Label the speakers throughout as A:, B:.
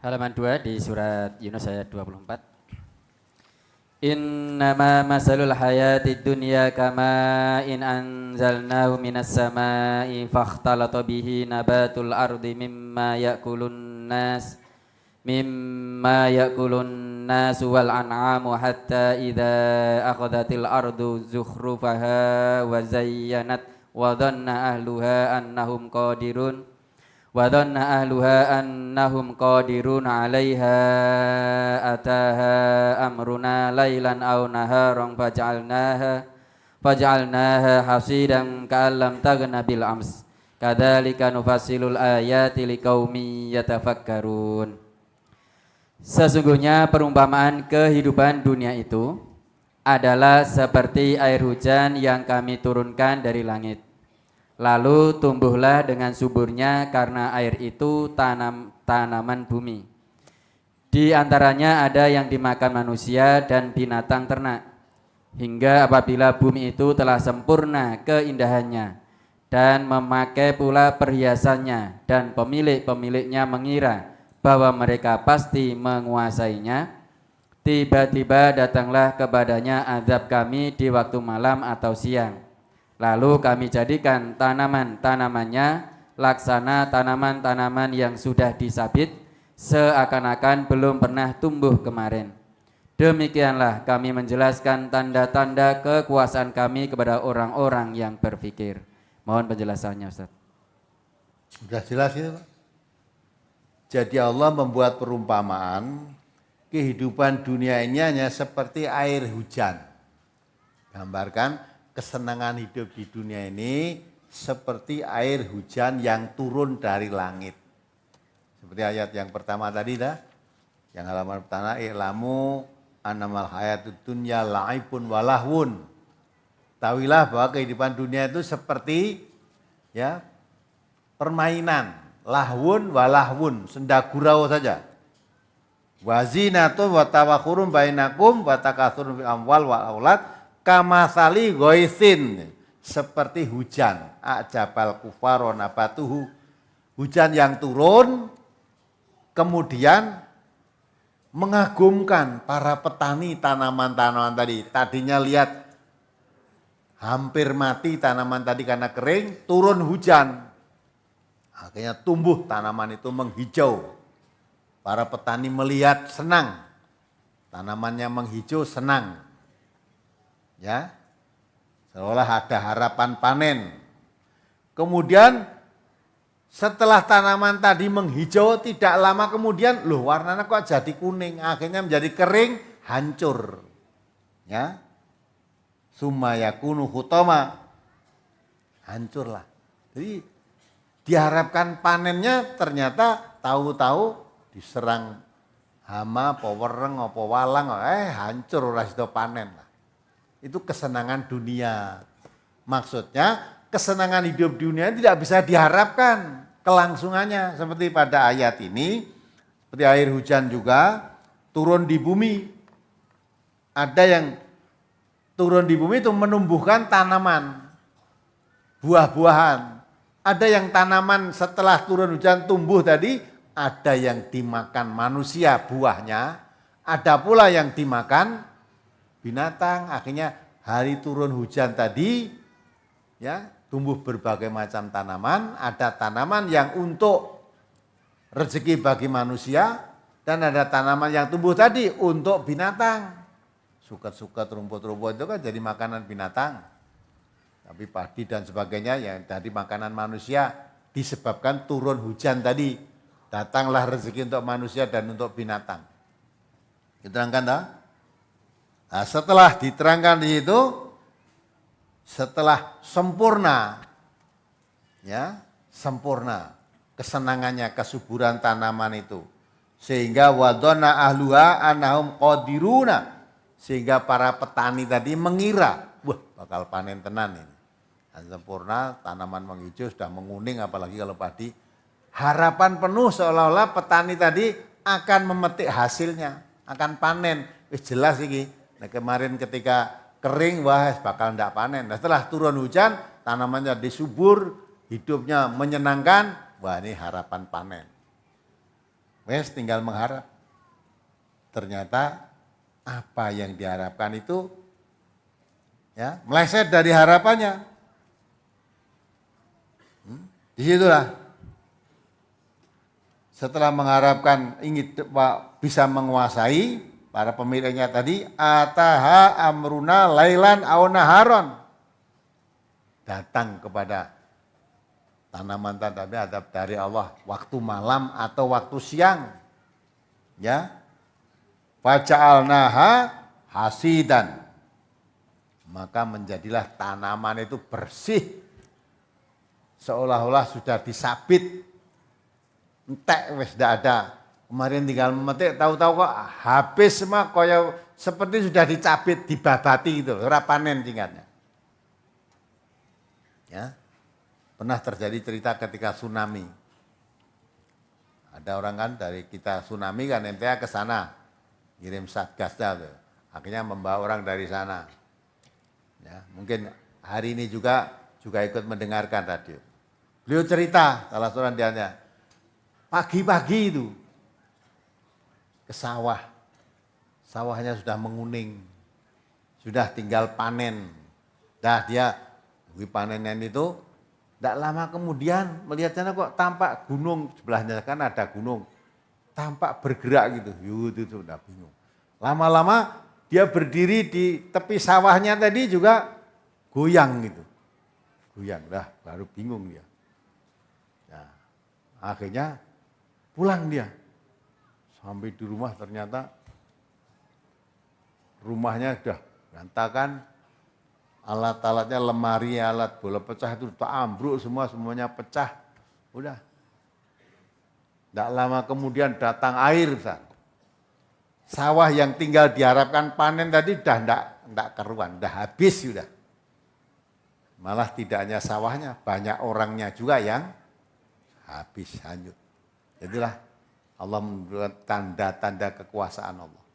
A: Halaman 2 di surat Yunus ayat 24. Innama masalul hayatid dunya kama in anzalnahu minas samai fakhtalata bihi nabatul ardi mimma yakulun nas wal an'amu hatta idza akhadhatil ardu zukhrufaha wa zayyanat wa dhanna ahluha annahum qadirun 'alaiha ataha amruna lailan aw naharan faj'alnaha hasidan ka'allam taghna bil ams kadzalika nufassilul ayati liqaumin yatafakkarun. Sesungguhnya perumpamaan kehidupan dunia itu adalah seperti air hujan yang kami turunkan dari langit. Lalu tumbuhlah dengan suburnya karena air itu tanaman bumi. Di antaranya ada yang dimakan manusia dan binatang ternak. Hingga apabila bumi itu telah sempurna keindahannya dan memakai pula perhiasannya dan pemilik-pemiliknya mengira bahwa mereka pasti menguasainya, tiba-tiba datanglah kepadanya azab kami di waktu malam atau siang. Lalu kami jadikan tanaman-tanamannya laksana tanaman-tanaman yang sudah disabit, seakan-akan belum pernah tumbuh kemarin. Demikianlah kami menjelaskan tanda-tanda kekuasaan kami kepada orang-orang yang berpikir. Mohon penjelasannya, Ustaz.
B: Sudah jelas itu, Pak? Jadi Allah membuat perumpamaan kehidupan dunia ini hanya seperti air hujan. Gambarkan kesenangan hidup di dunia ini seperti air hujan yang turun dari langit. Seperti ayat yang pertama tadi dah, yang halaman pertama, i'lamu annamal hayatud dunya la'ibun walahwun. Tahuilah bahwa kehidupan dunia itu seperti ya permainan, lahwun walahwun, senda gurau saja. Wazinatun wa tawakhurun bainakum wa takatsurun fil amwal wal aulad kamasali goisin, seperti hujan, ajabal kufaro nabatuhu, hujan yang turun kemudian mengagumkan para petani tanaman-tanaman tadi. Tadinya lihat hampir mati tanaman tadi karena kering, turun hujan, akhirnya tumbuh tanaman itu menghijau. Para petani melihat senang, tanamannya menghijau senang. Ya, seolah ada harapan panen. Kemudian setelah tanaman tadi menghijau, tidak lama kemudian, loh warnanya kok jadi kuning, akhirnya menjadi kering, hancur. Ya, summa yakunu hutama, hancurlah. Jadi diharapkan panennya, ternyata tahu-tahu diserang hama, apa wereng, apa walang, hancur ora sida panen. Itu kesenangan dunia. Maksudnya kesenangan hidup dunia tidak bisa diharapkan kelangsungannya. Seperti pada ayat ini, seperti air hujan juga turun di bumi. Ada yang turun di bumi itu menumbuhkan tanaman, buah-buahan. Ada yang tanaman setelah turun hujan tumbuh tadi, ada yang dimakan manusia buahnya, ada pula yang dimakan binatang. Akhirnya hari turun hujan tadi ya tumbuh berbagai macam tanaman. Ada tanaman yang untuk rezeki bagi manusia dan ada tanaman yang tumbuh tadi untuk binatang. Suket-suket, rumput-rumput itu kan jadi makanan binatang. Tapi padi dan sebagainya yang dari makanan manusia disebabkan turun hujan tadi. Datanglah rezeki untuk manusia dan untuk binatang. Diterangkan tak? Nah, setelah diterangkan di situ, setelah sempurna, ya sempurna kesenangannya, kesuburan tanaman itu, sehingga wadona ahluha annahum qadiruna, sehingga para petani tadi mengira, wah bakal panen tenan ini. Dan sempurna, tanaman menghijau sudah menguning, apalagi kalau padi, harapan penuh seolah-olah petani tadi akan memetik hasilnya, akan panen. Jelas ini. Nah, kemarin ketika kering, wah bakal enggak panen. Nah, setelah turun hujan, tanamannya disubur, hidupnya menyenangkan, wah ini harapan panen. Wes tinggal mengharap. Ternyata apa yang diharapkan itu ya meleset dari harapannya. Disitulah setelah mengharapkan ingin bisa menguasai para pemiliknya tadi, ataha amruna lailan aw naharon, datang kepada tanaman tadi adab dari Allah waktu malam atau waktu siang, ya, faja'alnaha hasidan, maka menjadilah tanaman itu bersih, seolah-olah sudah disabit, entek wis ndak ada. Kemarin tinggal memetik, tahu-tahu kok habis semua, kaya seperti sudah dicabit, dibabati gitu, ora panen tinggalnya. Ya. Pernah terjadi cerita ketika tsunami. Ada orang kan dari kita tsunami kan MTA ke sana, kirim satgas tuh. Akhirnya membawa orang dari sana. Ya, mungkin hari ini juga ikut mendengarkan radio. Beliau cerita, salah seorang dianya, pagi-pagi itu ke sawah, sawahnya sudah menguning, sudah tinggal panen. Dah dia panenan itu, tidak lama kemudian melihatnya kok tampak gunung, sebelahnya kan ada gunung, tampak bergerak gitu, itu sudah bingung. Lama-lama dia berdiri di tepi sawahnya tadi juga goyang gitu, goyang, dah baru bingung dia. Nah, akhirnya pulang dia. Sampai di rumah ternyata rumahnya sudah berantakan, alat-alatnya lemari, alat bola pecah itu sudah ambruk semuanya pecah. Udah. Tidak lama kemudian datang air. Sawah yang tinggal diharapkan panen tadi sudah tidak keruan, sudah habis sudah. Malah tidak hanya sawahnya, banyak orangnya juga yang habis, hanyut. Jadilah Allah memberikan tanda-tanda kekuasaan Allah.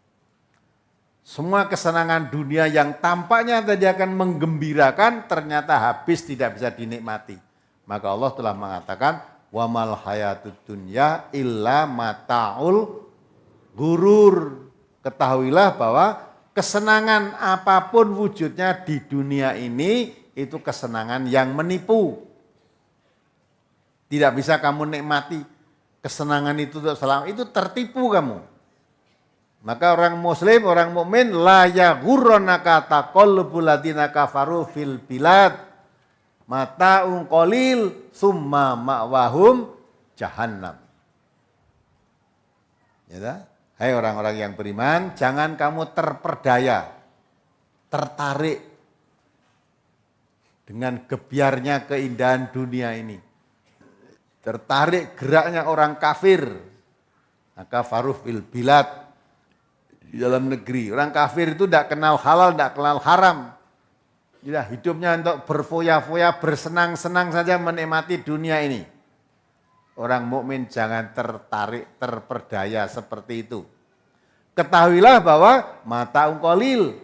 B: Semua kesenangan dunia yang tampaknya tadi akan menggembirakan, ternyata habis, tidak bisa dinikmati. Maka Allah telah mengatakan, wa mal hayatud dunya illa mata'ul ghurur. Ketahuilah bahwa kesenangan apapun wujudnya di dunia ini, itu kesenangan yang menipu. Tidak bisa kamu nikmati. Kesenangan itu selama itu tertipu kamu. Maka orang muslim, orang mukmin la yaghurrannaka taqallubul ladzina kafaru fil bilad mata'un qalil summa ma'wahum jahannam. Ya, hai orang-orang yang beriman, jangan kamu terperdaya, tertarik dengan gebiarnya keindahan dunia ini. Tertarik geraknya orang kafir, maka faruh fil bilad, di dalam negeri. Orang kafir itu tidak kenal halal, tidak kenal haram. Ya, hidupnya untuk berfoya-foya, bersenang-senang saja menikmati dunia ini. Orang mukmin jangan tertarik, terperdaya seperti itu. Ketahuilah bahwa mata qalil.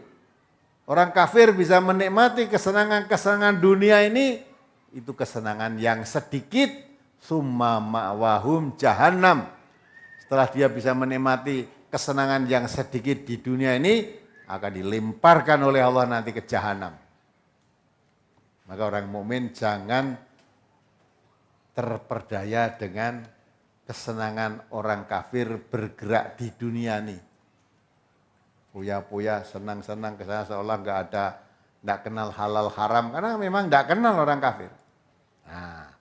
B: Orang kafir bisa menikmati kesenangan-kesenangan dunia ini, itu kesenangan yang sedikit. Summa ma'wahum jahannam. Setelah dia bisa menikmati kesenangan yang sedikit di dunia ini, akan dilemparkan oleh Allah nanti ke jahanam. Maka orang mukmin jangan terperdaya dengan kesenangan orang kafir bergerak di dunia ini. Puya-puya, senang-senang, kesana seolah tidak kenal halal haram, karena memang tidak kenal orang kafir. Nah,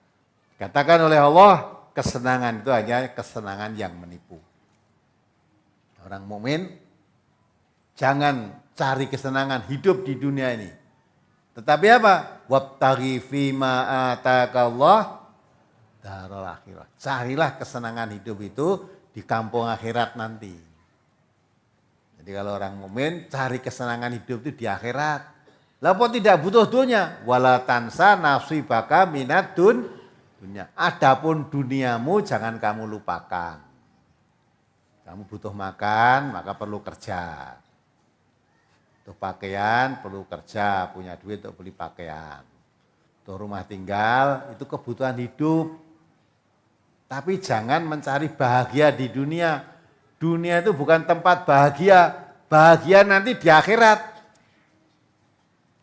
B: katakan oleh Allah, kesenangan itu hanya kesenangan yang menipu. Orang mukmin jangan cari kesenangan hidup di dunia ini. Tetapi apa? Wabtaghi fima atakallah darul akhirah. Carilah kesenangan hidup itu di kampung akhirat nanti. Jadi kalau orang mukmin cari kesenangan hidup itu di akhirat. Lah kok tidak butuh dunia? Wala tansa nasibaka minad dunia. Adapun duniamu jangan kamu lupakan. Kamu butuh makan, maka perlu kerja. Butuh pakaian, perlu kerja, punya duit untuk beli pakaian. Butuh rumah tinggal, itu kebutuhan hidup. Tapi jangan mencari bahagia di dunia. Dunia itu bukan tempat bahagia. Bahagia nanti di akhirat.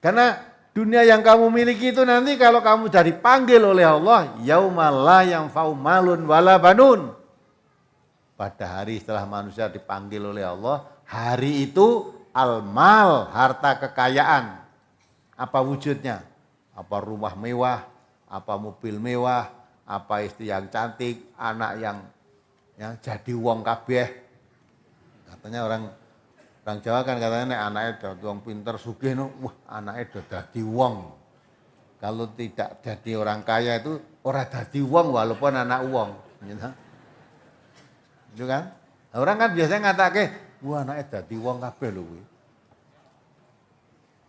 B: Karena dunia yang kamu miliki itu nanti kalau kamu sudah dipanggil oleh Allah, yaumal la yanfa'u malun wala banun. Pada hari setelah manusia dipanggil oleh Allah, hari itu al-mal, harta kekayaan. Apa wujudnya? Apa rumah mewah, apa mobil mewah, apa istri yang cantik, anak yang jadi wong kabeh. Katanya orang Jawa kan katanya nek anaknya dadi wong pinter sugih wah anaknya udah dadi wong. Kalau tidak jadi orang kaya itu ora dadi wong walaupun anak wong, gitu. Itu kan? Orang kan biasanya ngatake, wah anaknya dadi wong kabeh lho kuwi.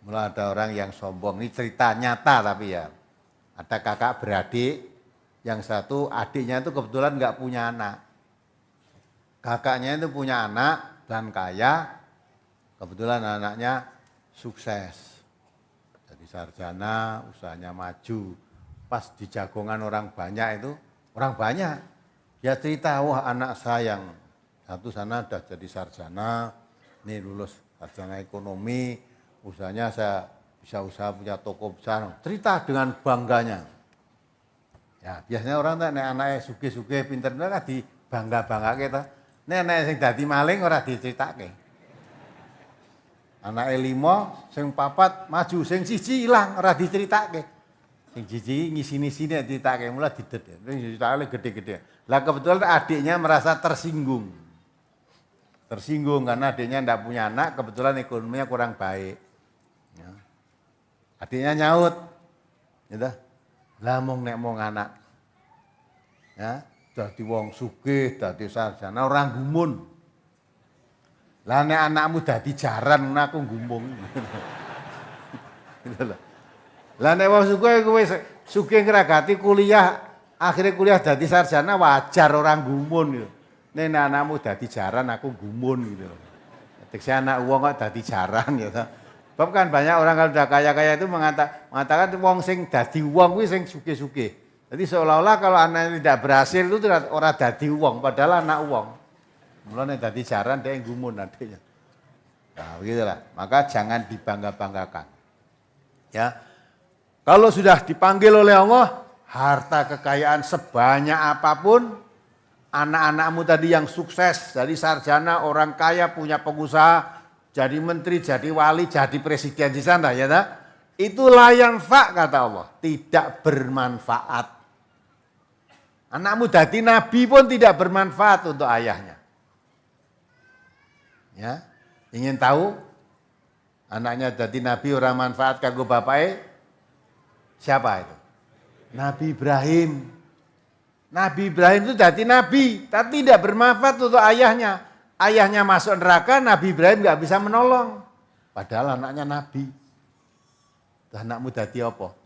B: Mulai ada orang yang sombong, ini cerita nyata tapi ya. Ada kakak beradik, yang satu adiknya itu kebetulan nggak punya anak. Kakaknya itu punya anak dan kaya, kebetulan anaknya sukses. Jadi sarjana, usahanya maju. Pas di jagongan orang banyak itu, orang banyak. Dia cerita, wah anak saya yang satu sana udah jadi sarjana, ini lulus sarjana ekonomi, usahanya saya bisa usaha punya toko besar. Cerita dengan bangganya. Ya biasanya orang tak nek anaknya sugih-sugih pinter kan dibangga-banggake ta. Nek anake sing dadi maling ora diceritake. Anake 5, sing 4 maju, sing 1 ilang ora diceritake. Sing siji ngisi-sini diceritake mulai didet. Sing diceritake gede-gede. Lah kebetulan adiknya merasa tersinggung. Tersinggung karena adiknya tidak punya anak, kebetulan ekonominya kurang baik. Ya. Adiknya nyaut. Gitu. Lah mong nek mong anak. Ya, dadi wong sugih, dadi sarjana orang gumun. Lah nek anakmu dadi jaran aku gumun. Gitu loh. Lah nek wong sugih kowe sugih ngragati kuliah, akhirnya kuliah dadi sarjana wajar orang gumun gitu. Nek anakmu dadi jaran aku gumun gitu loh. Tekse anak wong kok dadi jaran gitu. Sebab kan banyak orang kalau udah kaya-kaya itu mengatakan wong sing dadi wong kuwi sing sugih-sugih. Jadi seolah-olah kalau anaknya tidak berhasil itu ora dadi wong padahal anak wong. Mulane dadi jaran dia gumun adiknya. Nah, begitulah. Maka jangan dibangga-banggakan. Ya. Kalau sudah dipanggil oleh Allah, harta kekayaan sebanyak apapun, anak-anakmu tadi yang sukses, jadi sarjana, orang kaya, punya pengusaha, jadi menteri, jadi wali, jadi presiden di sana, ya tak? Itu la yanfa kata Allah, tidak bermanfaat. Anakmu jadi nabi pun tidak bermanfaat untuk ayahnya. Ya, ingin tahu? Anaknya jadi nabi orang manfaat kanggo bapaknya? Siapa itu? Nabi Ibrahim. Nabi Ibrahim itu jadi nabi, tapi tidak bermanfaat untuk ayahnya. Ayahnya masuk neraka, Nabi Ibrahim nggak bisa menolong. Padahal anaknya nabi. Anakmu jadi apa?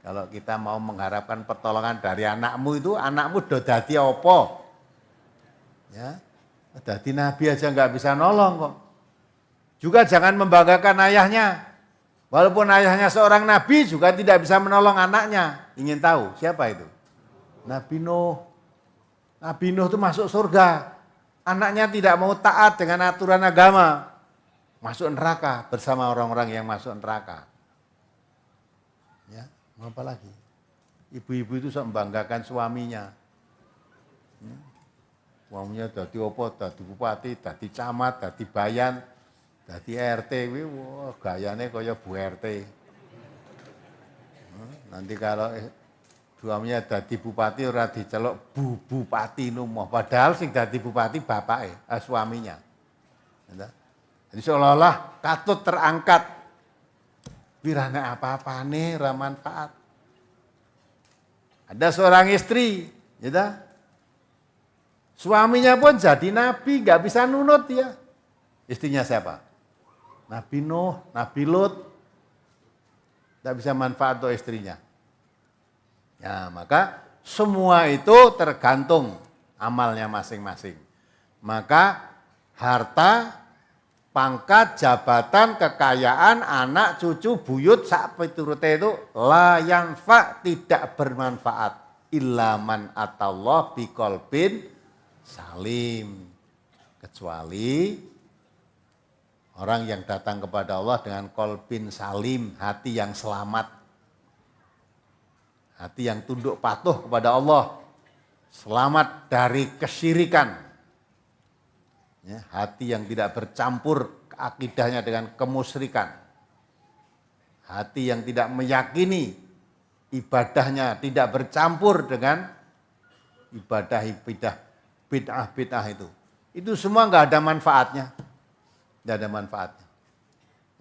B: Kalau kita mau mengharapkan pertolongan dari anakmu itu, anakmu udah jadi apa? Ya, jadi nabi aja nggak bisa nolong kok. Juga jangan membanggakan ayahnya. Walaupun ayahnya seorang nabi juga tidak bisa menolong anaknya. Ingin tahu siapa itu? Nabi Nuh. Nabi Nuh itu masuk surga. Anaknya tidak mau taat dengan aturan agama. Masuk neraka bersama orang-orang yang masuk neraka. Ya, mau apa lagi? Ibu-ibu itu sok membanggakan suaminya. Ya. Suaminya dadi apa? Dadi bupati, dadi camat, dadi bayan, dadi RT. Wah, gayane kaya Bu RT. Nanti kalau suaminya dadi bupati ora diceluk Bu Bupati Numoh, padahal sing dadi bupati bapake, suaminya. Jadi seolah-olah katut terangkat. Wirane apa-apane ora manfaat. Ada seorang istri, gitu. Suaminya pun jadi nabi, nggak bisa nunut dia. Istrinya siapa? Nabi Nuh, Nabi Lut. Nggak bisa manfaat untuk istrinya. Ya, maka semua itu tergantung amalnya masing-masing. Maka harta, pangkat, jabatan, kekayaan, anak, cucu, buyut, sak piturute itu la yanfa, tidak bermanfaat. illa man atallah biqalbin salim. Kecuali orang yang datang kepada Allah dengan qalbin salim, hati yang selamat. Hati yang tunduk patuh kepada Allah. Selamat dari kesyirikan. Ya, hati yang tidak bercampur akidahnya dengan kemusyrikan. Hati yang tidak meyakini ibadahnya tidak bercampur dengan ibadah bid'ah itu. Itu semua nggak ada manfaatnya. Nggak ada manfaatnya.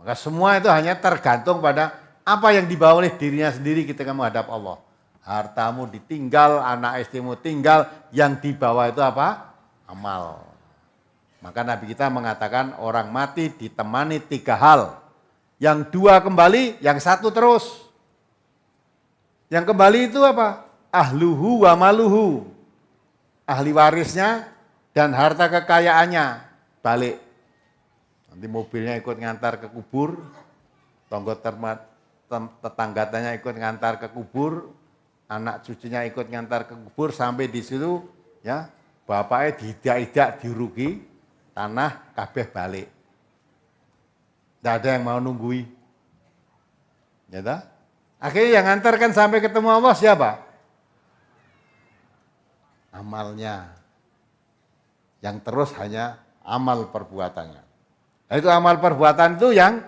B: Maka semua itu hanya tergantung pada apa yang dibawa oleh dirinya sendiri ketika menghadap Allah. Hartamu ditinggal, anak istrimu tinggal, yang dibawa itu apa? Amal. Maka Nabi kita mengatakan orang mati ditemani 3 hal. Yang 2 kembali, yang 1 terus. Yang kembali itu apa? Ahluhu wa maluhu. Ahli warisnya dan harta kekayaannya balik. Nanti mobilnya ikut ngantar ke kubur, tetangganya ikut ngantar ke kubur, anak cucunya ikut ngantar ke kubur, sampai di situ ya bapaknya diidak-idak dirugi, tanah kabeh balik. Tidak ada yang mau nunggui. Ya tak? Akhirnya yang ngantarkan sampai ketemu Allah siapa? Amalnya. Yang terus hanya amal perbuatannya. Nah, itu amal perbuatan itu yang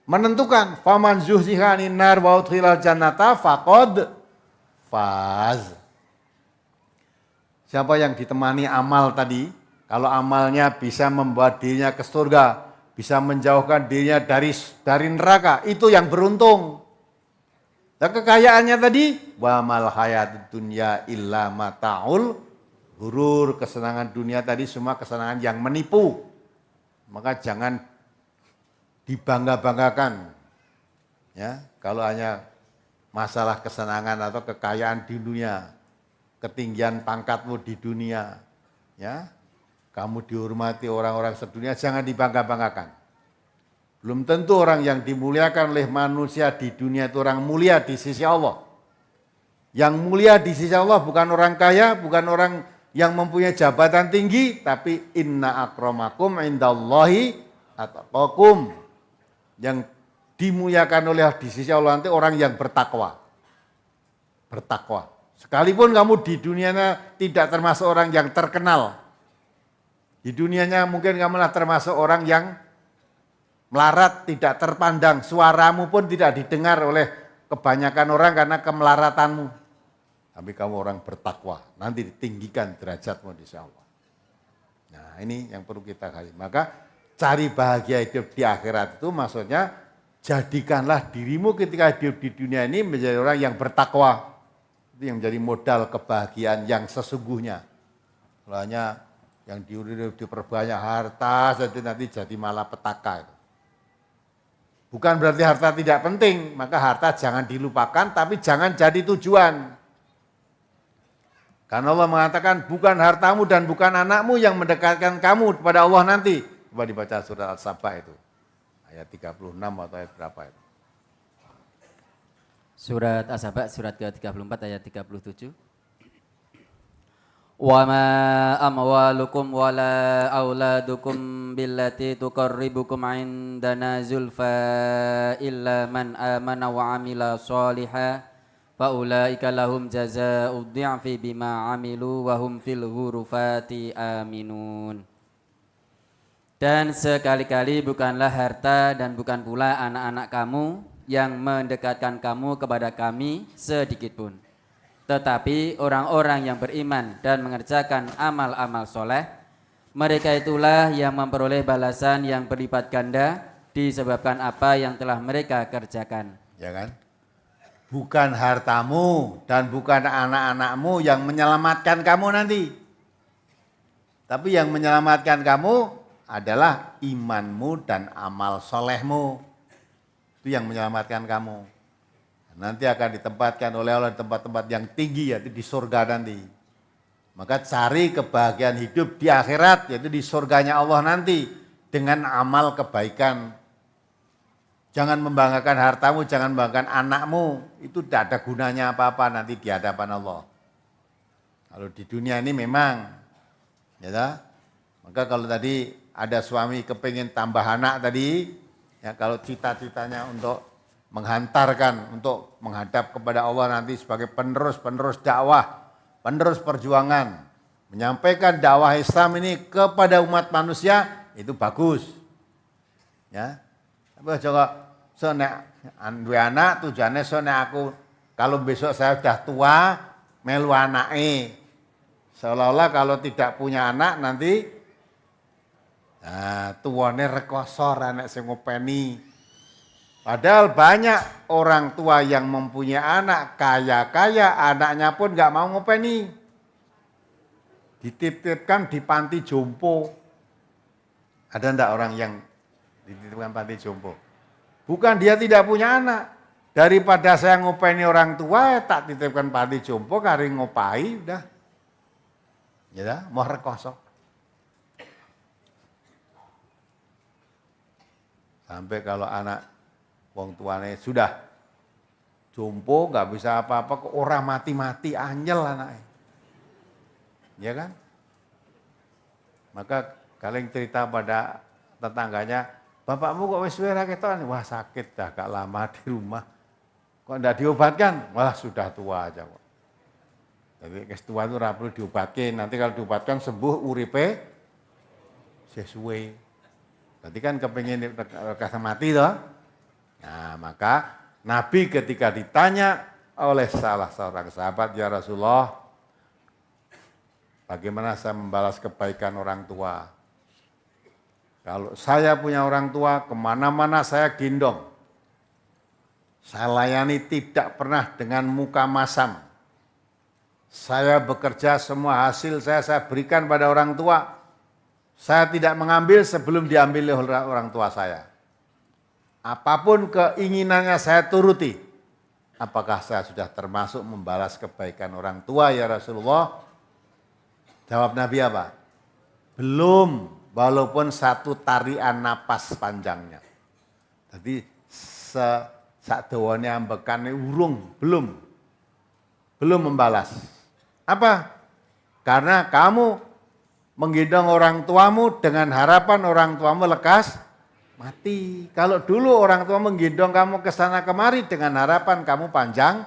B: menentukan. Faman zuhziha 'anil nar wa udkhilal jannata faqad faz. Siapa yang ditemani amal tadi, kalau amalnya bisa membawa dirinya ke surga, bisa menjauhkan dirinya dari neraka, itu yang beruntung. Dan kekayaannya tadi, wa mal hayatud dunya illa mata'ul ghurur, kesenangan dunia tadi semua kesenangan yang menipu. Maka jangan dibangga-banggakan. Ya, kalau hanya masalah kesenangan atau kekayaan di dunia, ketinggian pangkatmu di dunia, ya, kamu dihormati orang-orang sedunia, jangan dibangga-banggakan. Belum tentu orang yang dimuliakan oleh manusia di dunia itu orang mulia di sisi Allah. Yang mulia di sisi Allah bukan orang kaya, bukan orang yang mempunyai jabatan tinggi, tapi inna akramakum indallahi atqakum. Yang dimuliakan oleh di sisi Allah nanti orang yang bertakwa. Bertakwa. Sekalipun kamu di dunianya tidak termasuk orang yang terkenal, di dunianya mungkin kamu termasuk orang yang melarat, tidak terpandang, suaramu pun tidak didengar oleh kebanyakan orang karena kemelaratanmu. Tapi kamu orang bertakwa, nanti ditinggikan derajatmu di sisi Allah. Nah, ini yang perlu kita kaji. Maka cari bahagia hidup di akhirat itu maksudnya jadikanlah dirimu ketika hidup di dunia ini menjadi orang yang bertakwa. Itu yang menjadi modal kebahagiaan yang sesungguhnya. Kalau hanya yang diperbanyak harta, jadi nanti jadi malapetaka. Bukan berarti harta tidak penting, maka harta jangan dilupakan, tapi jangan jadi tujuan. Karena Allah mengatakan bukan hartamu dan bukan anakmu yang mendekatkan kamu kepada Allah nanti. Coba dibaca surat Al-Sabah itu, ayat 36 atau ayat berapa itu.
A: Surat As-Sabah, surat ke-34 ayat 37. Wa ma amwalukum wala auladukum billati tuqarribukum indana zulfa illa man amana wa amila sholiha fa ulaika lahum jazaa'ud dhi'fi bima amilu wa hum fil ghurufati aminun. Dan sekali-kali bukanlah harta dan bukan pula anak-anak kamu yang mendekatkan kamu kepada kami sedikitpun. Tetapi orang-orang yang beriman dan mengerjakan amal-amal soleh, mereka itulah yang memperoleh balasan yang berlipat ganda disebabkan apa yang telah mereka kerjakan.
B: Ya kan? Bukan hartamu dan bukan anak-anakmu yang menyelamatkan kamu nanti. Tapi yang menyelamatkan kamu adalah imanmu dan amal solehmu. Itu yang menyelamatkan kamu. Nanti akan ditempatkan oleh Allah di tempat-tempat yang tinggi, yaitu di surga nanti. Maka cari kebahagiaan hidup di akhirat, yaitu di surganya Allah nanti, dengan amal kebaikan. Jangan membanggakan hartamu, jangan membanggakan anakmu, itu tidak ada gunanya apa-apa nanti di hadapan Allah. Kalau di dunia ini memang, ya toh? Maka kalau tadi ada suami kepingin tambah anak tadi, ya kalau cita-citanya untuk menghantarkan, untuk menghadap kepada Allah nanti sebagai penerus dakwah, penerus perjuangan, menyampaikan dakwah Islam ini kepada umat manusia, itu bagus. Ya. Tapi coba nek duwe anak tujuannya nek aku kalau besok saya sudah tua melu anake. Seolah-olah kalau tidak punya anak nanti tuane rekoso nek sing ngopeni. Padahal banyak orang tua yang mempunyai anak kaya-kaya, anaknya pun nggak mau ngopeni. Dititipkan di panti jompo. Ada enggak orang yang dititipkan panti jompo? Bukan dia tidak punya anak. Daripada saya ngopeni orang tua, tak titipkan panti jompo, kari ngopai, udah. Ya, mau rekoso. Sampai kalau anak wong tuane sudah jompo, nggak bisa apa-apa, kok orang mati-mati, anyel anaknya. Ya kan? Maka kalian cerita pada tetangganya, bapakmu kok wis suwe ra keton? Wah sakit dah, gak lama di rumah. Kok ndak diobatkan? Wah sudah tua aja kok. Jadi kes tua itu ra perlu diobatkan. Nanti kalau diobatkan sembuh uripe sesuai. Berarti kan kepengin rekas mati toh. Nah, maka Nabi ketika ditanya oleh salah seorang sahabat, ya Rasulullah, bagaimana saya membalas kebaikan orang tua? Kalau saya punya orang tua, kemana-mana saya gendong. Saya layani tidak pernah dengan muka masam. Saya bekerja semua hasil saya berikan pada orang tua. Saya tidak mengambil sebelum diambil oleh orang tua saya. Apapun keinginannya saya turuti. Apakah saya sudah termasuk membalas kebaikan orang tua ya Rasulullah? Jawab Nabi apa? Belum, walaupun satu tarian napas panjangnya. Jadi sak dawane ambekane urung, belum membalas. Apa? Karena kamu menggendong orang tuamu dengan harapan orang tuamu lekas mati. Kalau dulu orang tua menggendong kamu ke sana kemari dengan harapan kamu panjang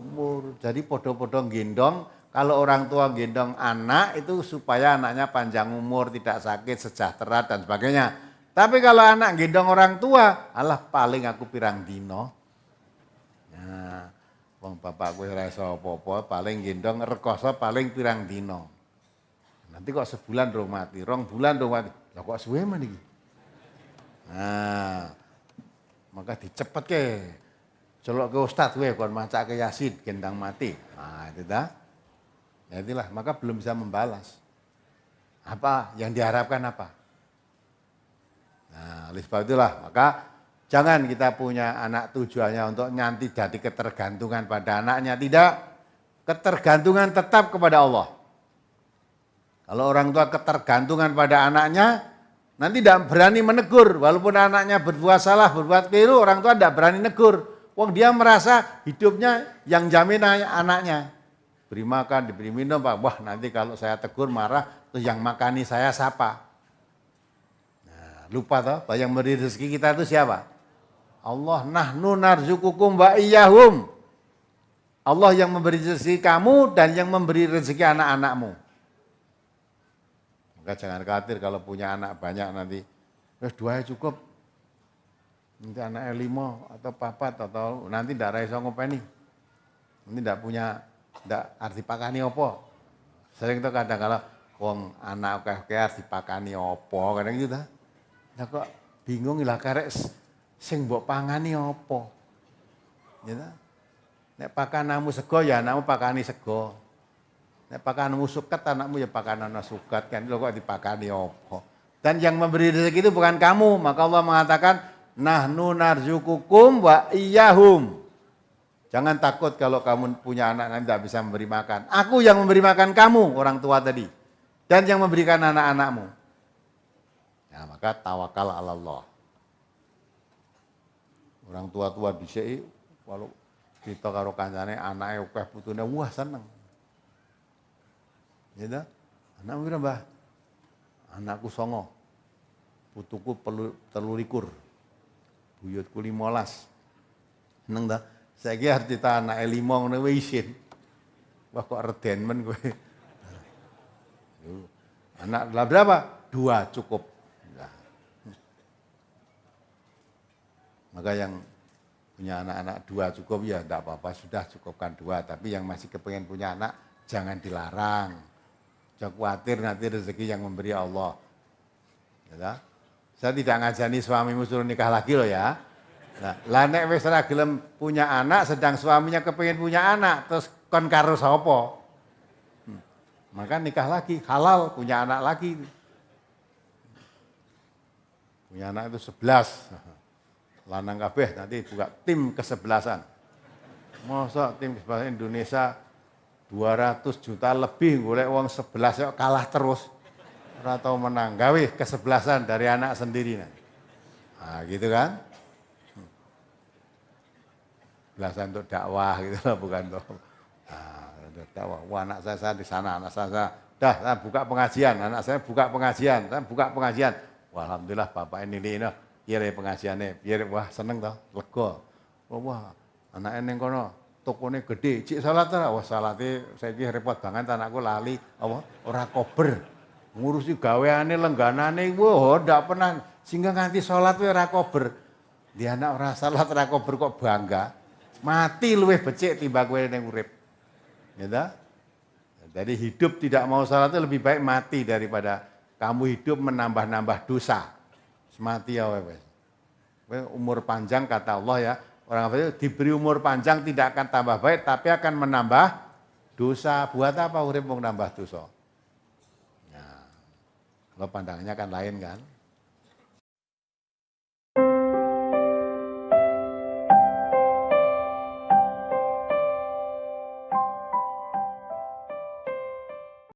B: umur. Jadi podo-podo gendong. Kalau orang tua gendong anak itu supaya anaknya panjang umur, tidak sakit, sejahtera dan sebagainya. Tapi kalau anak gendong orang tua, alah paling aku pirang dino. Nah, wong bapak gue ora iso apa-apa, paling gendong rekoso paling pirang dino. Nanti kok sebulan dong mati, 2 bulan dong mati. Lah kok suwe men iki? Nah, maka dicepet ke. Celok ke ustaz we kon macake Yasin gendang mati. Nah, itu dah. Ya itulah, maka belum bisa membalas. Apa yang diharapkan apa? Nah, oleh sebab itulah, maka jangan kita punya anak tujuannya untuk nanti jadi ketergantungan pada anaknya. Tidak, ketergantungan tetap kepada Allah. Kalau orang tua ketergantungan pada anaknya, nanti tidak berani menegur. Walaupun anaknya berbuat salah, berbuat keliru, orang tua tidak berani negur. Wong dia merasa hidupnya yang jamin anaknya. Beri makan, diberi minum, Pak. Wah nanti kalau saya tegur marah, terus yang makani saya siapa? Nah, lupa toh, yang memberi rezeki kita itu siapa? Allah, nahnu narzukukum wa iyyahum. Allah yang memberi rezeki kamu dan yang memberi rezeki anak-anakmu. Maka jangan khawatir kalau punya anak banyak nanti, 2 cukup. Nanti anaknya 5 atau 4 atau nanti tidak iso ngopeni. Nanti tidak punya, tidak arti pakani apa. Sering tuh kadang kalau wong anak akeh arti pakani apa, kadang gitu ta. Lah kok bingung lah karek sing mbok pangani apa. Ya ta? Nek pakanamu sego ya anakmu pakani sego. Nek pakananmu suket anakmu ya pakanan suket kan. Lho kok dipakani apa. Dan yang memberi rezeki itu bukan kamu, maka Allah mengatakan nahnu narzukukum wa iyyahum. Jangan takut kalau kamu punya anak nanti tidak bisa memberi makan. Aku yang memberi makan kamu, orang tua tadi. Dan yang memberikan anak-anakmu. Ya, maka tawakal ala Allah. Orang tua-tua dhisik walau kita karo kancane anake akeh putune wah seneng. Ya ta? Anakmu pira, Mbah? Anakku 9. Putuku 13. Buyutku 15. Seneng ta? Saiki arep cita anake 5 ngene wis isin. Wah kok reden men kowe. Anak lah berapa? 2 cukup. Nah. Maka yang punya anak-anak 2 cukup ya enggak apa-apa, sudah cukupkan 2. Tapi yang masih kepengen punya anak jangan dilarang. Jangan khawatir nanti rezeki yang memberi Allah. Ya, saya tidak ngajani suamimu suruh nikah lagi loh ya. Nah, lah nek wis ora gelem punya anak sedang suaminya kepengen punya anak terus kon karo sapa? Maka nikah lagi, halal punya anak lagi. Punya anak itu 11. Lanang kabeh nanti buka tim kesebelasan. Masa tim kesebelasan Indonesia 200 juta lebih golek wong 11 kok kalah terus. Ora tau menang. Gawe kesebelasan dari anak sendiri. Nah, gitu kan? Belasan untuk dakwah gitu lah, bukan untuk dakwah. Wah, anak saya di sana, anak saya dah buka pengajian, anak saya buka pengajian, saya buka pengajian. Wah, alhamdulillah bapak ini kira pengajiannya, biar wah seneng toh, lega. Wah, anak ning kono tokone gede, cik salat ta? Wah, salate saiki repot banget anakku lali apa ora kober. Ngurusi gaweane lengganane wah ndak pernah sehingga nganti salat ora kober. Dia anak ora salat ora kober kok bangga. Mati luwih becik timbang kowe ning urip. Ya. Jadi hidup tidak mau salat itu lebih baik mati daripada kamu hidup menambah-nambah dosa. Semati ya wes. Umur panjang kata Allah ya, orang itu diberi umur panjang tidak akan tambah baik tapi akan menambah dosa. Buat apa urip mau nambah dosa? Nah, kalau pandangannya kan lain kan.